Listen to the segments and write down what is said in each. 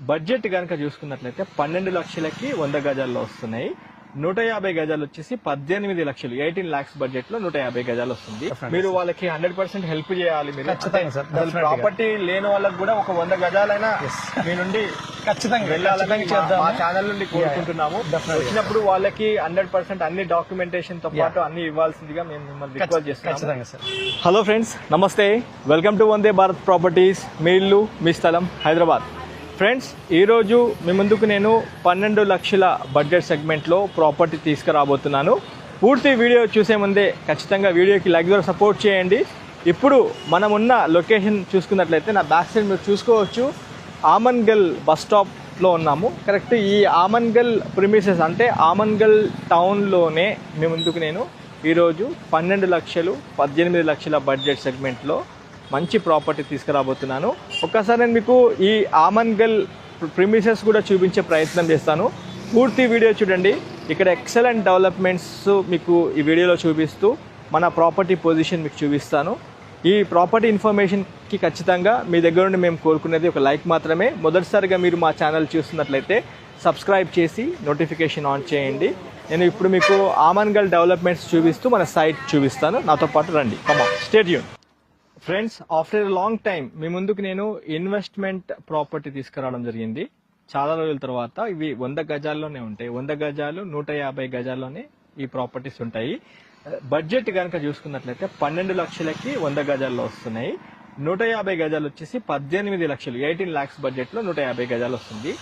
Budget కనుక చూసుకున్నట్లయితే 12 లక్షలకి 100 గజాల్లో వస్తున్నాయి. 150 గజాలు వచ్చేసి 18 లక్షలు 18 lakhs బడ్జెట్ లో 150 గజాలు వస్తుంది. మీరు వాళ్ళకి 100% హెల్ప్ చేయాలి. మీరు ప్రాపర్టీ లేని వాళ్ళకి కూడా ఒక 100 గజాలైనా మీ నుండి ఖచ్చితంగా వెళ్ళాలని మా ఛానల్ నుండి కోరుకుంటున్నాము. వచ్చినప్పుడు వాళ్ళకి 100% అన్ని డాక్యుమెంటేషన్ తో పాటు అన్ని ఇవ్వాల్సిందిగా మేము మిమ్మల్ని రిక్వెస్ట్ చేస్తున్నాము. హలో ఫ్రెండ్స్, నమస్తే. Welcome to Vande Bharat properties. మీ ఇల్లు మీ స్థలం హైదరాబాద్. ఫ్రెండ్స్, ఈరోజు మీ ముందుకు నేను 12 లక్షల బడ్జెట్ సెగ్మెంట్లో ప్రాపర్టీ తీసుకురాబోతున్నాను. పూర్తి వీడియో చూసే ముందే ఖచ్చితంగా వీడియోకి లైక్ ద్వారా సపోర్ట్ చేయండి. ఇప్పుడు మనం ఉన్న లొకేషన్ చూసుకున్నట్లయితే నా బ్యాక్ సైడ్ మీరు చూసుకోవచ్చు, ఆమన్గల్ బస్ స్టాప్లో ఉన్నాము. కరెక్ట్ ఈ ఆమన్గల్ ప్రిమిసెస్ అంటే ఆమన్గల్ టౌన్లోనే మీ ముందుకు నేను ఈరోజు 12 లక్షలు 18 లక్షల బడ్జెట్ సెగ్మెంట్లో మంచి ప్రాపర్టీ తీసుకురాబోతున్నాను. ఒక్కసారి నేను మీకు ఈ ఆమన్గల్ ప్రిమిసెస్ కూడా చూపించే ప్రయత్నం చేస్తాను. పూర్తి వీడియో చూడండి. ఇక్కడ ఎక్సలెంట్ డెవలప్మెంట్స్ మీకు ఈ వీడియోలో చూపిస్తూ మన ప్రాపర్టీ పొజిషన్ మీకు చూపిస్తాను. ఈ ప్రాపర్టీ ఇన్ఫర్మేషన్కి ఖచ్చితంగా మీ దగ్గర నుండి మేము కోరుకునేది ఒక లైక్ మాత్రమే. మొదటిసారిగా మీరు మా ఛానల్ చూస్తున్నట్లయితే సబ్స్క్రైబ్ చేసి నోటిఫికేషన్ ఆన్ చేయండి. నేను ఇప్పుడు మీకు ఆమన్గల్ డెవలప్మెంట్స్ చూపిస్తూ మన సైట్ చూపిస్తాను. నాతో పాటు రండి. Come on, stay tune. Friends, after a long time మీ ముందుకు నేను ఇన్వెస్ట్మెంట్ ప్రాపర్టీ తీసుకురావడం జరిగింది. చాలా రోజుల తర్వాత ఇవి 100 గజాల్లోనే ఉంటాయి. 100 గజాలు 150 గజాల్లోనే ఈ ప్రాపర్టీస్ ఉంటాయి. బడ్జెట్ కనుక చూసుకున్నట్లయితే 12 లక్షలకి 100 గజాల్లో వస్తున్నాయి. 150 గజాలు వచ్చేసి 18 లక్షలు 18 lakhs బడ్జెట్లో 150 గజాలు వస్తుంది.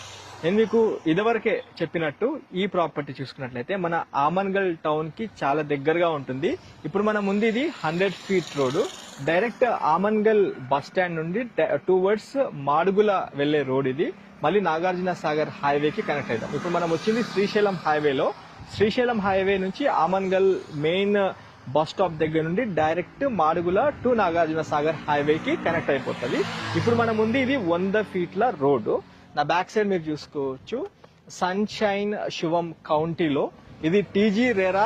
నేను మీకు ఇదివరకే చెప్పినట్టు ఈ ప్రాపర్టీ చూసుకున్నట్లయితే మన ఆమన్గల్ టౌన్ కి చాలా దగ్గరగా ఉంటుంది. ఇప్పుడు మన ముందు ఇది 100 feet road. Direct Amangal bus stand నుండి టువర్డ్స్ మాడుగుల వెళ్లే రోడ్ ఇది. మళ్ళీ నాగార్జున సాగర్ హైవేకి కనెక్ట్ అవుతాం. ఇప్పుడు మనం వచ్చింది శ్రీశైలం హైవేలో. శ్రీశైలం హైవే నుంచి ఆమన్గల్ మెయిన్ బస్ స్టాప్ దగ్గర నుండి డైరెక్ట్ మాడుగుల టు నాగార్జున సాగర్ హైవేకి కనెక్ట్ అయిపోతుంది. ఇప్పుడు మన ముందు ఇది 100 feet రోడ్డు. నా బ్యాక్ సైడ్ మీరు చూసుకోవచ్చు, సన్షైన్ శివం కౌంటీలో ఇది టీజీ రేరా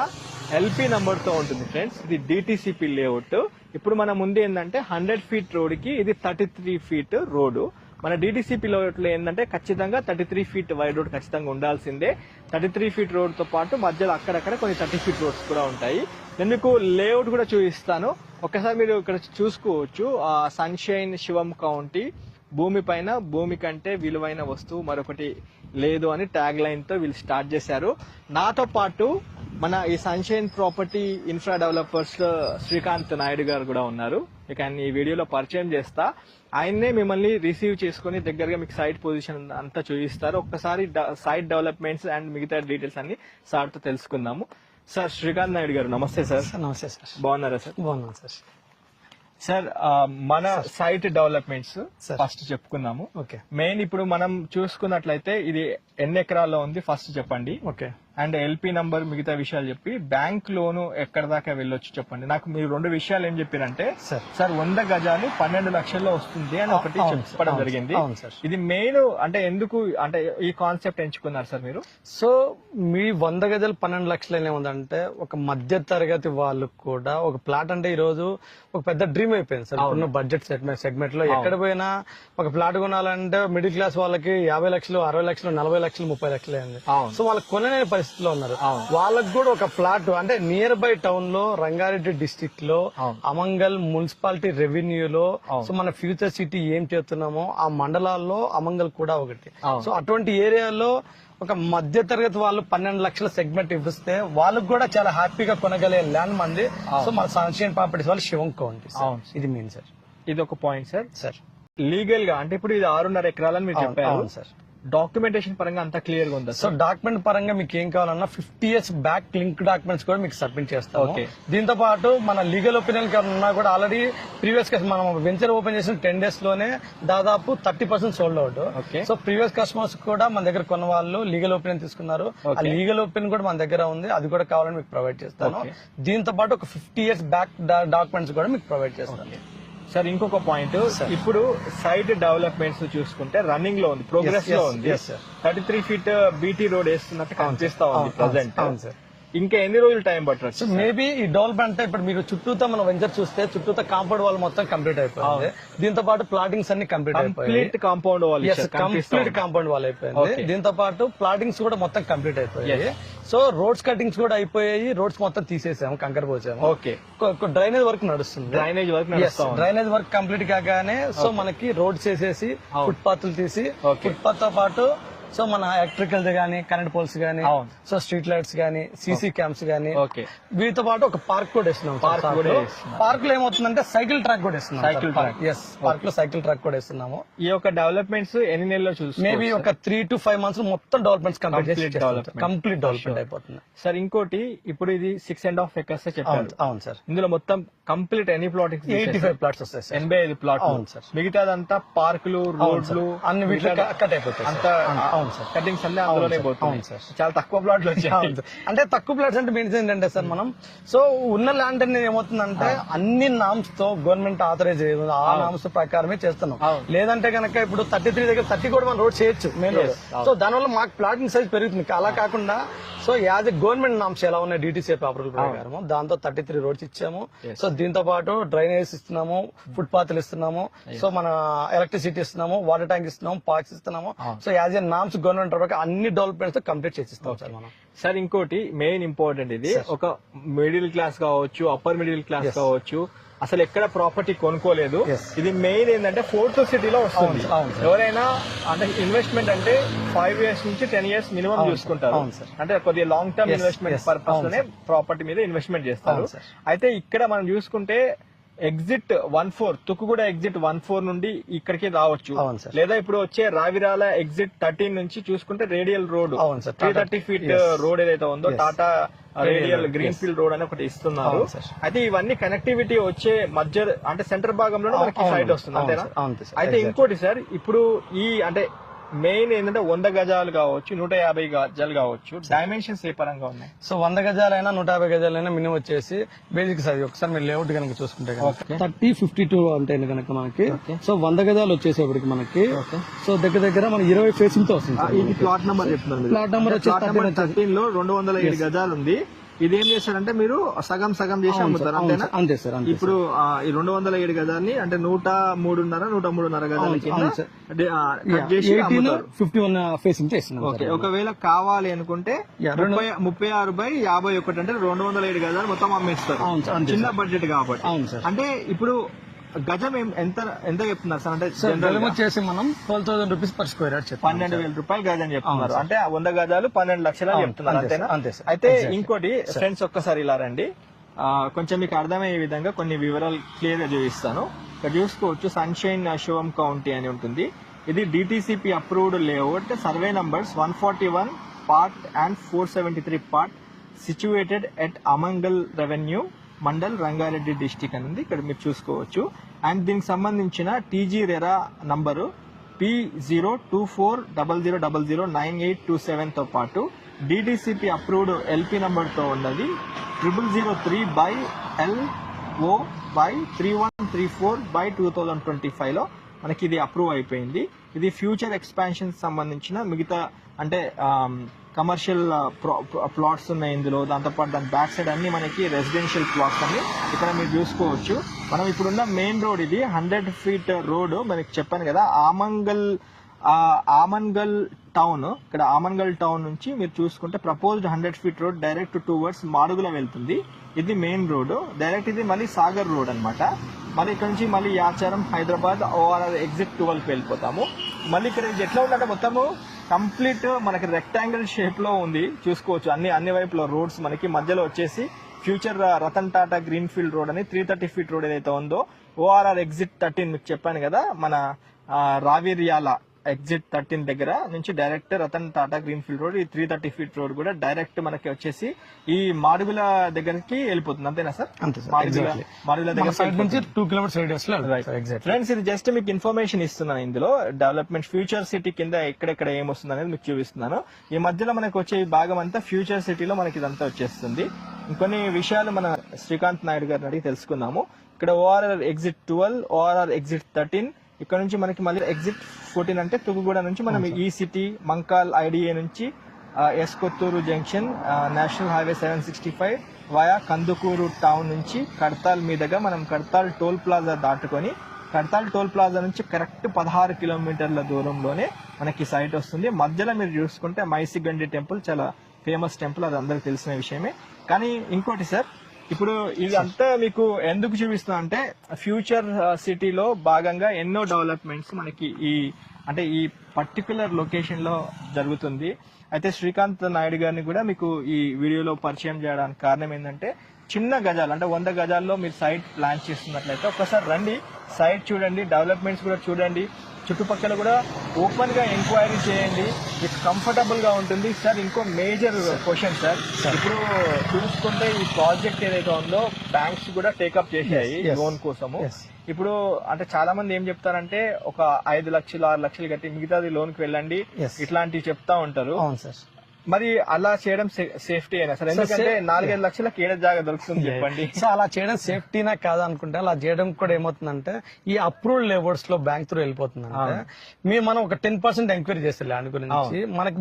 ఎల్పీ నంబర్ తో ఉంటుంది. ఫ్రెండ్స్, ఇది డిటిసిపి లేఅవుట్. ఇప్పుడు మన ముందు ఏంటంటే 100 feet రోడ్ కి ఇది 33 feet రోడ్డు. మన డిటిసిపి లేఅవుట్ లో ఏంటంటే ఖచ్చితంగా 33 feet వైడ్ రోడ్ ఖచ్చితంగా ఉండాల్సిందే. 33 feet రోడ్ తో పాటు మధ్యలో అక్కడక్కడ కొన్ని 30 feet రోడ్స్ కూడా ఉంటాయి. నేను మీకు లేఅవుట్ కూడా చూపిస్తాను. ఒక్కసారి మీరు ఇక్కడ చూసుకోవచ్చు, సన్షైన్ శివం కౌంటీ. భూమి పైన భూమి కంటే విలువైన వస్తువు మరొకటి లేదు అని ట్యాగ్ లైన్ తో వీళ్ళు స్టార్ట్ చేశారు. నాతో పాటు మన ఈ sunshine property infra developers Srikanth Naidu గారు కూడా ఉన్నారు. మీకు ఆయన ఈ వీడియోలో పరిచయం చేస్తా. ఆయన్నే మిమ్మల్ని రిసీవ్ చేసుకుని దగ్గరగా మీకు సైట్ పొజిషన్ అంతా చూపిస్తారు. ఒక్కసారి సైట్ డెవలప్మెంట్స్ అండ్ మిగతా డీటెయిల్స్ అన్ని సార్ తో తెలుసుకుందాము. సార్, శ్రీకాంత్ నాయుడు గారు నమస్తే సార్. నమస్తే సార్. బాగున్నారా సార్? బాగున్నాను సార్. సార్, మన సైట్ డెవలప్మెంట్స్ ఫస్ట్ చెప్పుకుందాము. మెయిన్ ఇప్పుడు మనం చూసుకున్నట్లయితే ఇది ఎన్ని ఎకరాల్లో ఉంది ఫస్ట్ చెప్పండి. ఓకే. అండ్ ఎల్పీ నంబర్ మిగతా విషయాలు చెప్పి బ్యాంక్ లోను ఎక్కడ దాకా వెళ్ళొచ్చు చెప్పండి. నాకు మీరు 2 విషయాలు ఏం చెప్పారంటే సార్ 100 గజాలు 12 లక్షల్లో వస్తుంది అని ఒకటి చెప్పడం జరిగింది. ఇది మెయిన్ అంటే ఎందుకు అంటే ఈ కాన్సెప్ట్ ఎంచుకున్నారు సార్ మీరు? సో మీ 100 గజాలు 12 లక్షలు ఏముందంటే ఒక మధ్య తరగతి వాళ్ళకు కూడా ఒక ప్లాట్ అంటే ఈ రోజు ఒక పెద్ద డ్రీమ్ అయిపోయింది సార్. ఇప్పుడు బడ్జెట్ సెగ్మెంట్ లో ఎక్కడ పోయినా ఒక ప్లాట్ కొనాలంటే మిడిల్ క్లాస్ వాళ్ళకి 50 లక్షలు 60 లక్షలు 40 లక్షలు 30 లక్షలు అయింది. సో వాళ్ళకి కొనలేని పరిస్థితిలో ఉన్నారు. వాళ్ళకి కూడా ఒక ఫ్లాట్ అంటే నియర్ బై టౌన్ లో రంగారెడ్డి డిస్ట్రిక్ట్ లో అమంగల్ మున్సిపాలిటీ రెవెన్యూలో సో మన ఫ్యూచర్ సిటీ ఏం చేస్తున్నామో ఆ మండలాల్లో అమంగల్ కూడా ఒకటి. సో అటువంటి ఏరియాలో ఒక మధ్య తరగతి వాళ్ళు 12 లక్షల సెగ్మెంట్ ఇవ్విస్తే వాళ్ళకి కూడా చాలా హ్యాపీగా కొనగలిగే ల్యాండ్ మంది. సో మన సన్షైన్ ప్రాపర్టీస్ వాళ్ళు శివం కౌంటీ. ఇది మెయిన్ సార్. ఇది ఒక పాయింట్ సార్. లీగల్ గా అంటే ఇప్పుడు ఇది 6.5 ఎకరాలని మీరు చెప్పారు సార్. డాక్యుమెంటేషన్ పరంగా అంతా క్లియర్ గా ఉందా? సో డాక్యుమెంట్ పరంగా మీకు ఏం కావాలన్నా 50 years బ్యాక్ లింక్ డాక్యుమెంట్స్ కూడా మీకు సబ్మిట్ చేస్తాం. దీంతో పాటు మన లీగల్ ఒపీనియన్ ఉన్నా కూడా ఆల్రెడీ ప్రీవియస్ మనం వెంచర్ ఓపెన్ చేసిన 10 days లోనే దాదాపు 30% sold out. So previous customers కూడా మన దగ్గర కొన్న వాళ్ళు లీగల్ ఒపీనియన్ తీసుకున్నారు. ఆ లీగల్ ఒపీనియన్ కూడా మన దగ్గర ఉంది, అది కూడా కావాలని మీకు ప్రొవైడ్ చేస్తాను. దీంతో పాటు ఒక 50 years బ్యాక్ డాక్యుమెంట్స్ కూడా మీకు ప్రొవైడ్ చేస్తాను. సార్, ఇంకొక పాయింట్, ఇప్పుడు సైట్ డెవలప్మెంట్స్ చూసుకుంటే రన్నింగ్ లో ఉంది, ప్రోగ్రెస్ లో ఉంది. 33 feet బీటీ రోడ్ వేస్తున్నట్టు కనిపిస్తా ఉంది ప్రజెంట్. ఇంకా ఎన్ని రోజులు టైం పట్టవచ్చు? మేబీ ఈ డెవలప్మెంట్ అంటే ఇప్పుడు మీరు చుట్టూతా మన వెంచర్ చూస్తే చుట్టూతా కాంపౌండ్ వాల్ మొత్తం కంప్లీట్ అయిపోయింది. దీంతో పాటు ప్లాటింగ్స్ అన్ని కంప్లీట్ అయిపోయాయి. Complete compound wall complete compound wall అయిపోయింది. దీంతో పాటు ప్లాటింగ్స్ కూడా మొత్తం కంప్లీట్ అయిపోయాయి. సో రోడ్స్ కటింగ్స్ కూడా అయిపోయాయి. రోడ్స్ మొత్తం తీసేసాము, కంకర పోసాము. ఓకే, డ్రైనేజ్ వర్క్ నడుస్తుంది. డ్రైనేజ్ వర్క్ కంప్లీట్ కాగానే సో మనకి రోడ్స్ వేసేసి ఫుట్ పాత్లు తీసి ఫుట్ పాత్ తో పాటు సో మన ఎలక్ట్రికల్ గానీ, కరెంట్ పోల్స్ గానీ, సో స్ట్రీట్ లైట్స్ గానీ, సీసీ క్యామ్స్ గానీ, వీటితో పాటు ఒక పార్క్ కూడా ఇస్తున్నాం. పార్క్ లో ఏమవుతుందంటే సైకిల్ ట్రాక్ కూడా ఇస్తున్నాం. పార్క్ లో సైకిల్ ట్రాక్ కూడా ఇస్తున్నాము. ఈ యొక్క డెవలప్మెంట్స్ ఎన్ని నెలల్లో చూసి మేబీ ఒక 3 to 5 months మొత్తం డెవలప్మెంట్స్ కంప్లీట్ డెవలప్మెంట్ అయిపోతుంది సార్. ఇంకోటి, ఇప్పుడు ఇది 6.5 acres చెప్పారు. అవును సార్. ఇందులో మొత్తం కంప్లీట్ ఎన్ని ప్లాటింగ్? 85 plots వస్తాయి సార్. 85 ప్లాట్. అవును సార్. మిగతాదంతా పార్కులు, రోడ్లు అన్ని వీటిలో కట్ అయిపోతాయి. అంతా కటింగ్స్ అన్ని అందులోనే పోతాయి. చాలా తక్కువ ప్లాట్లు వచ్చాయి. అంటే తక్కువ ప్లాట్స్ అంటే మీన్స్ ఏంటంటే సార్, మనం సో ఉన్న ల్యాండ్ అనేది ఏమవుతుందంటే అన్ని నామ్స్ తో గవర్నమెంట్ ఆథరైజ్ అయ్యేది, ఆ నామ్స్ ప్రకారమే చేస్తున్నాం. లేదంటే కనుక ఇప్పుడు 33 దగ్గర 30 కూడా మనం రోడ్ చేయొచ్చు, మెయిన్ రోడ్. సో దానివల్ల మాకు ప్లాటింగ్ సైజ్ పెరుగుతుంది. అలా కాకుండా so as a government norms ఎలా ఉన్నాయి DTCA అప్రూవల్ ప్రకారం, దాంతో 33 రోడ్స్ ఇచ్చాము. సో దీంతో పాటు డ్రైనేజ్ ఇస్తున్నాము, ఫుట్ పాత్లు ఇస్తున్నాము, సో మన ఎలక్ట్రిసిటీ ఇస్తున్నాము, వాటర్ ట్యాంక్ ఇస్తున్నాము, పార్క్స్ ఇస్తున్నాము. So as a norms government అన్ని డెవలప్మెంట్స్ కంప్లీట్ చేసిస్తాం సార్ మనం. సార్ ఇంకోటి మెయిన్ ఇంపార్టెంట్, ఇది ఒక మిడిల్ క్లాస్ కావచ్చు, అప్పర్ మిడిల్ క్లాస్ కావచ్చు, అసలు ఎక్కడ ప్రాపర్టీ కొనుక్కోలేదు. ఇది మెయిన్ ఏంటంటే 4th సిటీలో వస్తుంది. ఎవరైనా అంటే ఇన్వెస్ట్మెంట్ అంటే 5 years నుంచి 10 years మినిమం చూసుకుంటారు. అంటే కొద్దిగా లాంగ్ టర్మ్ ఇన్వెస్ట్మెంట్ పర్పస్ లోనే ప్రాపర్టీ మీద ఇన్వెస్ట్మెంట్ చేస్తారు. అయితే ఇక్కడ మనం చూసుకుంటే ఎగ్జిట్ 14 తుక్కుగూడ ఎగ్జిట్ 14 నుండి ఇక్కడికి రావచ్చు. లేదా ఇప్పుడు వచ్చే రావిరాల ఎగ్జిట్ 13 నుంచి చూసుకుంటే రేడియల్ రోడ్ 330 feet రోడ్ ఏదైతే ఉందో Tata radial green field road అని ఒకటి ఇస్తున్నారు. అయితే ఇవన్నీ కనెక్టివిటీ వచ్చే మధ్య అంటే సెంటర్ భాగంలో మనకి సైడ్ వస్తుంది, అంతేనా? అయితే ఇంకోటి సార్, ఇప్పుడు ఈ అంటే మెయిన్ ఏంటంటే 100 గజాలు కావచ్చు, 150 గజాలు కావచ్చు, డైమెన్షన్స్ ఏ పరంగా ఉన్నాయి? సో 100 గజాలైనా 150 గజాలైనా మినిమం వచ్చేసి బేసిక్ సైజ్ ఒకసారి మీరు లేఅవుట్ కనుక చూసుకుంటే 30-52 అంటే కనుక మనకి సో 100 గజాలు వచ్చేసేపటికి మనకి సో దగ్గర దగ్గర మన 20 ఫేసింగ్ తో వస్తుంది. ఇది ప్లాట్ నెంబర్ చెప్తున్నారు. ప్లాట్ నెంబర్ వచ్చి 13 లో 207 గజాలు ఉంది. ఇది ఏం చేస్తారంటే మీరు సగం సగం చేసి అమ్ముతారు, అంతేనా? అంతే సార్. ఇప్పుడు ఈ 207 గజాన్ని అంటే 103.5 గజాల కింద కట్ చేసి అమ్ముతారు. 51 ఫేసింగ్ చేస్తున్నాం. ఓకే, ఒకవేళ కావాలి అనుకుంటే 36/51 అంటే 207 గజాలు మొత్తం అమ్మేస్తారు. చిన్న బడ్జెట్ కాబట్టి. అంటే ఇప్పుడు గజం ఎంత ఎంత చెప్తున్నారు సార్? అంటే జనరల్ వచ్చేసి మనం 12,000 రూపీస్ పర్ స్క్వేర్ యార్డ్ చెప్తాం. 12,000 రూపాయలు గజం చెప్తున్నారు. అంటే 100 గజాలు 12 లక్షలు చెప్తున్నారు, అంతేనా? అయితే ఇంకోటి ఫ్రెండ్స్, ఒక్కసారి ఇలా రండి, కొంచెం మీకు అర్థమయ్యే విధంగా కొన్ని వివరాలు క్లియర్ గా చూపిస్తాను. ఇక్కడ చూసుకోవచ్చు, సన్షైన్ శివం కౌంటీ అని ఉంటుంది. ఇది DTCP approved layout, survey numbers 141 part and 473 part, situated at Amangal revenue mandal, Rangareddy district అని ఉంది. ఇక్కడ మీరు చూసుకోవచ్చు. అండ్ దీనికి సంబంధించిన TG రెరా నంబరు P02400009827 తో పాటు DTCP అప్రూవ్డ్ LP నంబర్ తో ఉన్నది 0003/LO/3134/2025 లో మనకి ఇది అప్రూవ్ అయిపోయింది. ఇది ఫ్యూచర్ ఎక్స్పాన్షన్ సంబంధించిన మిగతా అంటే కమర్షియల్ ప్లాట్స్ ఉన్నాయి ఇందులో. దాంతోపాటు దాని బ్యాక్ సైడ్ అన్ని మనకి రెసిడెన్షియల్ ప్లాట్స్ అన్ని ఇక్కడ మీరు చూసుకోవచ్చు. మనం ఇప్పుడున్న మెయిన్ రోడ్ ఇది 100 feet రోడ్. మనకి చెప్పాను కదా, ఆమన్గల్ టౌన్. ఇక్కడ ఆమన్గల్ టౌన్ నుంచి మీరు చూసుకుంటే proposed 100 feet road direct towards Madugula వెళ్తుంది. ఇది మెయిన్ రోడ్ డైరెక్ట్. ఇది మళ్ళీ సాగర్ రోడ్ అన్నమాట. మళ్ళీ ఇక్కడ నుంచి మళ్ళీ యాచారం, హైదరాబాద్ ORR ఎగ్జిట్ 12 కి వెళ్ళిపోతాము. మళ్ళీ ఇక్కడ ఇది ఎట్లా ఉందంటే మొత్తము కంప్లీట్ మనకి రెక్టాంగిల్ షేప్ లో ఉంది. చూసుకోవచ్చు అన్ని వైపులో రోడ్స్. మనకి మధ్యలో వచ్చేసి future Ratan Tata green field road అని 330 feet రోడ్ ఏదైతే ఉందో ORR ఎగ్జిట్ 13 మీకు చెప్పాను కదా, మన రావిర్యాల ఎగ్జిట్ 13 దగ్గర నుంచి direct Ratan Tata green field road, ఈ 330 feet రోడ్ కూడా డైరెక్ట్ మనకి వచ్చేసి ఈ మాడుగుల దగ్గరికి వెళ్ళిపోతుంది, అంతేనా సార్? మాడుగుల దగ్గర నుంచి 2 kilometers radius లో. ఫ్రెండ్స్, ఇది జస్ట్ మీకు ఇన్ఫర్మేషన్ ఇస్తున్నాను. ఇందులో డెవలప్మెంట్ ఫ్యూచర్ సిటీ కింద ఎక్కడెక్కడ ఏమొస్తుంది అనేది మీకు చూపిస్తున్నాను. ఈ మధ్యలో మనకి వచ్చే భాగం అంతా ఫ్యూచర్ సిటీలో మనకి ఇదంతా వచ్చేస్తుంది. ఇంకొన్ని విషయాలు మన శ్రీకాంత్ నాయుడు గారిని అడిగి తెలుసుకుందాము. ఇక్కడ ORR ఎగ్జిట్ 12, ORR ఎగ్జిట్ 13, ఇక్కడ నుంచి మనకి మళ్ళీ ఎగ్జిట్ 14 అంటే తుగుగూడ నుంచి మనం ఈ సిటీ, మంకాల్, IDA నుంచి S Kothur junction, national highway 765 via Kandukur town నుంచి కడతాల్ మీదుగా మనం కడతాల్ టోల్ ప్లాజా దాటుకొని కడతాల్ టోల్ ప్లాజా నుంచి కరెక్ట్ 16 కిలోమీటర్ల దూరంలోనే మనకి సైట్ వస్తుంది. మధ్యలో మీరు చూసుకుంటే మైసిగండి టెంపుల్ చాలా ఫేమస్ టెంపుల్, అది అందరికి తెలిసిన విషయమే. కానీ ఇంకోటి సార్, ఇప్పుడు ఇదంతా మీకు ఎందుకు చూపిస్తున్నా అంటే ఫ్యూచర్ సిటీలో భాగంగా ఎన్నో డెవలప్మెంట్స్ మనకి ఈ పర్టికులర్ లొకేషన్ లో జరుగుతుంది. అయితే శ్రీకాంత్ నాయుడు గారిని కూడా మీకు ఈ వీడియోలో పరిచయం చేయడానికి కారణం ఏంటంటే చిన్న గజాలు అంటే 100 గజాల్లో మీరు సైట్ ప్లాన్ చేస్తున్నట్లయితే ఒకసారి రండి, సైట్ చూడండి, డెవలప్మెంట్స్ కూడా చూడండి, చుట్టుపక్కల కూడా ఓపెన్ గా ఎంక్వైరీ చేయండి, మీకు కంఫర్టబుల్ గా ఉంటుంది. సార్ ఇంకో మేజర్ క్వశ్చన్ సార్, ఇప్పుడు చూసుకుంటే ఈ ప్రాజెక్ట్ ఏదైతే ఉందో బ్యాంక్స్ కూడా టేకప్ చేశాయి లోన్ కోసము. ఇప్పుడు అంటే చాలా మంది ఏం చెప్తారంటే ఒక 5 లక్షలు 6 లక్షలు కట్టి మిగతాది లోన్ కి వెళ్ళండి ఇట్లాంటివి చెప్తా ఉంటారు. మరి అలా చేయడం సేఫ్టీ అయినా సార్? ఎందుకంటే 4-5 లక్షలకు ఏడ జాగా దొరుకుతుంది చెప్పండి. సో అలా చేయడం సేఫ్టీనా కాదు అనుకుంటే అలా చేయడం కూడా ఏమవుతుందంటే ఈ అప్రూవ్డ్ లేబర్స్ లో బ్యాంక్ త్రూ వెళ్ళిపోతుందంటే మనం ఒక 10% ఎంక్వైరీ చేస్తే ల్యాండ్ గురించి మనకి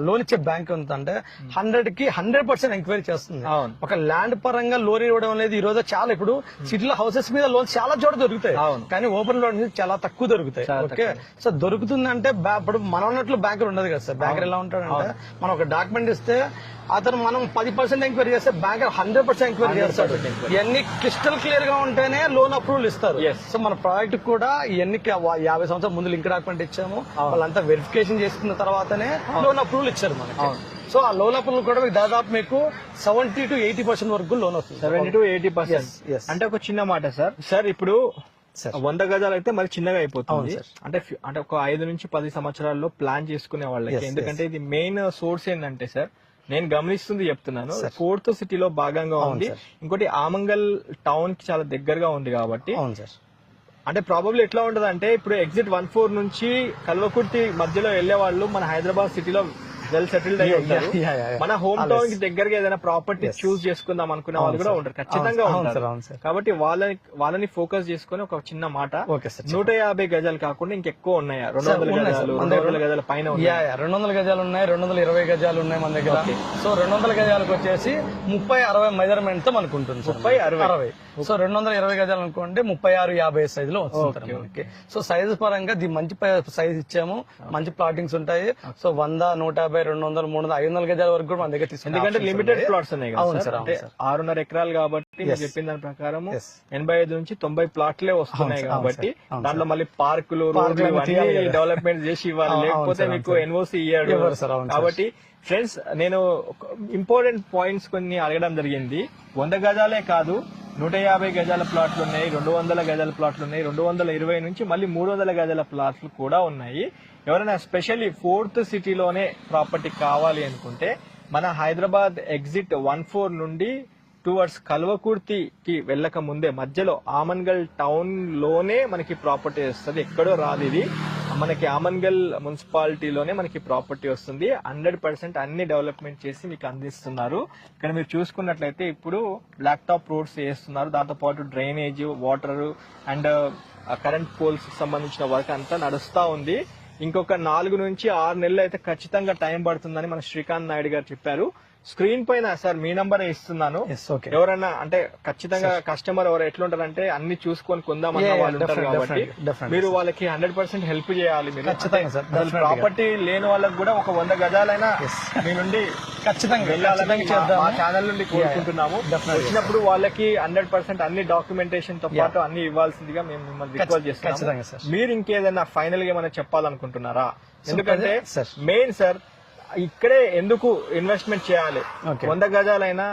లోన్ ఇచ్చే బ్యాంక్ ఉందంటే 100కి 100% ఎంక్వైరీ చేస్తుంది. ఒక ల్యాండ్ పరంగా లోన్ ఇవ్వడం అనేది ఈ రోజు చాలా, ఇప్పుడు సిటీలో హౌసెస్ మీద లోన్స్ చాలా చోట దొరుకుతాయి కానీ ఓపెన్ లోన్ మీద చాలా తక్కువ దొరుకుతాయి. ఓకే, సో దొరుకుతుందంటే ఇప్పుడు మనం ఉన్నట్లు బ్యాంకర్ ఉండదు కదా సార్. బ్యాంకర్ ఎలా ఉంటాడంటే మనం ఒక డాక్యుమెంట్ ఇస్తే అతను మనం 10% ఎంక్వైరీ చేస్తే బ్యాంకర్ 100% ఎంక్వైరీ చేస్తాడు. ఇవన్నీ క్రిస్టల్ క్లియర్ గా ఉంటేనే లోన్ అప్రూవల్ ఇస్తారు. సో మన ప్రాజెక్ట్ కూడా ఇవన్నీ 50 సంవత్సరాల ముందు లింక్ డాక్యుమెంట్ ఇచ్చాము, వాళ్ళంతా వెరిఫికేషన్ చేసుకున్న తర్వాతనే లోన్ అప్రూవల్ ఇచ్చారు మనకి. సో ఆ లోన్ అప్రూవల్ కూడా దాదాపు మీకు 70 to 80% వరకు లోన్ వస్తుంది. 70 to 80%. అంటే ఒక చిన్న మాట సార్ ఇప్పుడు 100 గజాలు అయితే మరి చిన్నగా అయిపోతుంది. అంటే ఒక 5 నుంచి 10 సంవత్సరాల్లో ప్లాన్ చేసుకునే వాళ్ళకి, ఎందుకంటే ఇది మెయిన్ సోర్స్ ఏంటంటే సార్ నేను గమనిస్తుంది చెప్తున్నాను, 4th సిటీలో భాగంగా ఉంది. ఇంకోటి ఆమంగల్ టౌన్ కి చాలా దగ్గరగా ఉంది కాబట్టి అంటే ప్రాబబ్లీ ఎట్లా ఉంటది అంటే ఇప్పుడు ఎగ్జిట్ 14 నుంచి కల్వకుర్తి మధ్యలో వెళ్లే వాళ్ళు మన హైదరాబాద్ సిటీలో వెల్ సెటిల్డ్ అయ్యి ఉంటారు. మన హోమ్ టౌన్ కి దగ్గరగా ఏదైనా ప్రాపర్టీ చూస్ చేసుకుందాం అనుకునే వాళ్ళు కూడా ఉంటారు, ఖచ్చితంగా ఉంటారు. కాబట్టి వాళ్ళని ఫోకస్ చేసుకుని ఒక చిన్న మాట, 150 గజాలు కాకుండా ఇంకెక్కువ ఉన్నాయా? 200 గజాలు 200 గజాల పైన 200 గజాలు ఉన్నాయి, 220 గజాలు ఉన్నాయి మన దగ్గర. సో 200 గజాలకు వచ్చేసి 30-60 మెజర్మెంట్ తో మనకు ఉంటుంది. 30-60. సో 220 గజాలు అనుకోండి 36-50 సైజులో వస్తుంది మనకి. సో సైజు పరంగా మంచి సైజ్ ఇచ్చాము, మంచి ప్లాటింగ్స్ ఉంటాయి. సో 100, 150, 200, 300, 500 గజాల వరకు కూడా మన దగ్గర తీసుకుంటాం. ఎందుకంటే లిమిటెడ్ ప్లాట్స్ ఉన్నాయి కదా. 6.5 ఎకరాలు కాబట్టి చెప్పిన దాని ప్రకారం 85 నుంచి 90 ప్లాట్లే వస్తున్నాయి కాబట్టి దాంట్లో మళ్ళీ పార్కులు, రోడ్లు డెవలప్మెంట్ చేసి ఇవ్వాలి, లేకపోతే మీకు ఎన్ఓసి ఇయ్యాడు. కాబట్టి ఫ్రెండ్స్ నేను ఇంపార్టెంట్ పాయింట్స్ కొన్ని అడగడం జరిగింది. 100 గజాలే కాదు, 150 గజాల ప్లాట్లు ఉన్నాయి, 200 గజాల ప్లాట్లు ఉన్నాయి, 220 నుంచి మళ్ళీ 300 గజాల ప్లాట్లు కూడా ఉన్నాయి. ఎవరైనా స్పెషల్లీ 4th సిటీలోనే ప్రాపర్టీ కావాలి అనుకుంటే మన హైదరాబాద్ ఎగ్జిట్ 14 నుండి టువర్డ్స్ కల్వకుర్తికి వెళ్ళక ముందే మధ్యలో ఆమన్గల్ టౌన్ లోనే మనకి ప్రాపర్టీ వస్తుంది. ఎక్కడో రాదు ఇది, మనకి ఆమన్గల్ మున్సిపాలిటీలోనే మనకి ప్రాపర్టీ వస్తుంది. 100% అన్ని డెవలప్మెంట్ చేసి మీకు అందిస్తున్నారు. ఇక్కడ మీరు చూసుకున్నట్లయితే ఇప్పుడు బ్లాక్ టాప్ రోడ్స్ వేస్తున్నారు, దాంతో పాటు drainage, water and current poles సంబంధించిన వర్క్ అంతా నడుస్తా ఉంది. ఇంకొక 4 నుంచి 6 నెలలు అయితే ఖచ్చితంగా టైం పడుతుందని మన శ్రీకాంత్ నాయుడు గారు చెప్పారు. స్క్రీన్ పైన సార్ మీ నంబర్ ఇస్తున్నాను. ఎవరైనా అంటే ఖచ్చితంగా కస్టమర్ ఎవరు ఎట్లుంటారంటే అన్ని చూసుకొని కొందామన్న వాళ్ళు ఉంటారు కాబట్టి మీరు వాళ్ళకి 100% హెల్ప్ చేయాలి. మీరు ప్రాపర్టీ లేని వాళ్ళకి కూడా ఒక 100 గజాలైనా మీ నుండి ఖచ్చితంగా వెళ్ళాలని మా ఛానల్ నుండి కోరుకుంటున్నాము. వచ్చినప్పుడు వాళ్ళకి 100% అన్ని డాక్యుమెంటేషన్ తో పాటు అన్ని ఇవ్వాల్సిందిగా మేము మిమ్మల్ని రిక్వెస్ట్ చేస్తున్నాము. మీరు ఇంకేదైనా ఫైనల్ గా ఏమైనా చెప్పాలనుకుంటున్నారా? ఎందుకంటే మెయిన్ సార్ ఇక్కడే ఎందుకు ఇన్వెస్ట్మెంట్ చేయాలి, 100 గజాలైనా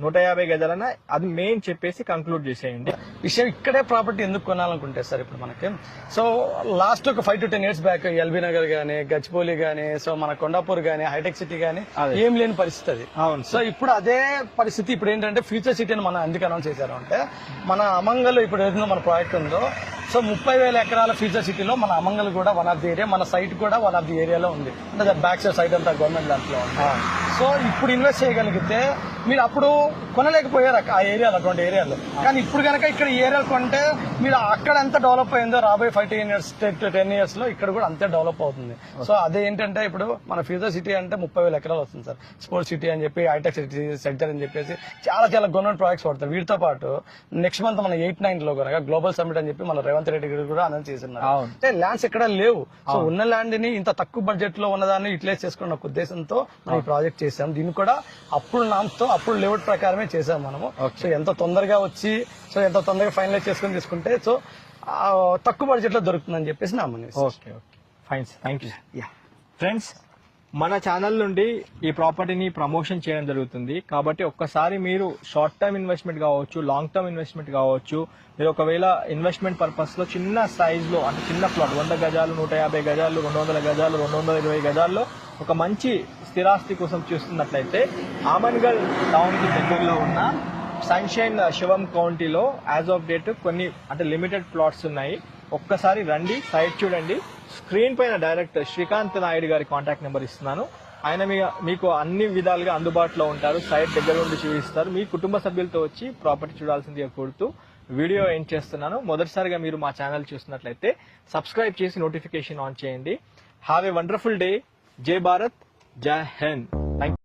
150 గజాలైనా అది మెయిన్ చెప్పేసి కంక్లూడ్ చేసేయండి. విషయం ఇక్కడే ప్రాపర్టీ ఎందుకు కొనాలనుకుంటే సార్ ఇప్పుడు మనకి సో లాస్ట్ ఒక 5 to 10 years back LB Nagar గానీ, గచ్చిపోలి గానీ, సో మన కొండాపూర్ గానీ, హైటెక్ సిటీ గానీ ఏం లేని పరిస్థితి అది. సో ఇప్పుడు అదే పరిస్థితి ఇప్పుడు ఏంటంటే ఫ్యూచర్ సిటీ అని మనం ఎందుకు అనౌన్స్ చేశారు అంటే మన అమంగల్ ఇప్పుడు ఏదైనా మన ప్రాజెక్ట్ ఉందో సో 30,000 ఎకరాల ఫ్యూచర్ సిటీలో మన అమంగల్ కూడా వన్ ఆఫ్ ది ఏరియా, మన సైట్ కూడా వన్ ఆఫ్ ది ఏరియాలో ఉంది. అంటే బ్యాక్ సైడ్ అంతా గవర్నమెంట్ దాంట్లో ఉంది. సో ఇప్పుడు ఇన్వెస్ట్ చేయగలిగితే మీరు అప్పుడు కొనలేకపోయారు ఆ ఏరియాలో, అటువంటి ఏరియాలో. కానీ ఇప్పుడు కనుక ఇక్కడ ఈ ఏరియాలో కొంటే మీరు అక్కడ ఎంత డెవలప్ అయిందో రాబోయే 5-10 years 10 years లో ఇక్కడ కూడా అంతే డెవలప్ అవుతుంది. సో అదేంటంటే ఇప్పుడు మన ఫ్యూచర్ సిటీ అంటే 30,000 ఎకరాలు వస్తుంది సార్. స్పోర్ట్స్ సిటీ అని చెప్పి, హైటెక్ సిటీ సెక్టర్ అని చెప్పేసి చాలా చాలా గవర్నమెంట్ ప్రాజెక్ట్స్ పడతారు. వీటితో పాటు నెక్స్ట్ మంత్ మన 8-9 లో కనుక గ్లోబల్ సమ్మిట్ అని చెప్పి మన రేవంత్ రెడ్డి గారు కూడా అనౌన్స్ చేస్తున్నారు. అంటే ల్యాండ్స్ ఎక్కడ లేవు. సో ఉన్న ల్యాండ్ ని ఇంత తక్కువ బడ్జెట్ లో ఉన్నదాన్ని యూటిలైజ్ చేసుకున్న ఒక ఉద్దేశంతో మనం ఈ ప్రాజెక్ట్ చేసాం. దీన్ని కూడా అప్పుడు నామ్స్ తో అప్పుడు లేఅవుట్ ప్రకారమే చేసాం మనము. సో ఎంత తొందరగా వచ్చి సో ఎంత తొందరగా ఫైనలైజ్ చేసుకుని తీసుకుంటే సో తక్కువ బడ్జెట్ లో దొరుకుతుందని చెప్పేసి నా మన. Okay okay fine, thank you. Friends, మన ఛానల్ నుండి ఈ ప్రాపర్టీని ప్రమోషన్ చేయడం జరుగుతుంది కాబట్టి ఒక్కసారి మీరు షార్ట్ టర్మ్ ఇన్వెస్ట్మెంట్ కావచ్చు, లాంగ్ టర్మ్ ఇన్వెస్ట్మెంట్ కావచ్చు, మీరు ఒకవేళ ఇన్వెస్ట్మెంట్ పర్పస్ లో చిన్న సైజ్ లో అంటే చిన్న ప్లాట్ 100 గజాలు, 150 గజాలు, 200 గజాలు, 220 గజాల్లో ఒక మంచి స్థిరాస్తి కోసం చూస్తున్నట్లయితే ఆమన్గల్ టౌన్ కి దగ్గరలో ఉన్న సన్షైన్ శివం కౌంటీలో యాజ్ ఆఫ్ డేట్ కొన్ని అంటే లిమిటెడ్ ప్లాట్స్ ఉన్నాయి. ఒక్కసారి రండి, సైట్ చూడండి. స్క్రీన్ పైన డైరెక్ట్ శ్రీకాంత్ నాయుడు గారి కాంటాక్ట్ నెంబర్ ఇస్తున్నాను. ఆయన మీకు అన్ని విధాలుగా అందుబాటులో ఉంటారు. సైట్ దగ్గర ఉండి చూపిస్తారు. మీ కుటుంబ సభ్యులతో వచ్చి ప్రాపర్టీ చూడాల్సిందిగా కోరుతూ వీడియో ఎండ్ చేస్తున్నాను. మొదటిసారిగా మీరు మా ఛానల్ చూస్తున్నట్లయితే సబ్స్క్రైబ్ చేసి నోటిఫికేషన్ ఆన్ చేయండి. Have a wonderful day. జై భారత్, జై హింద్.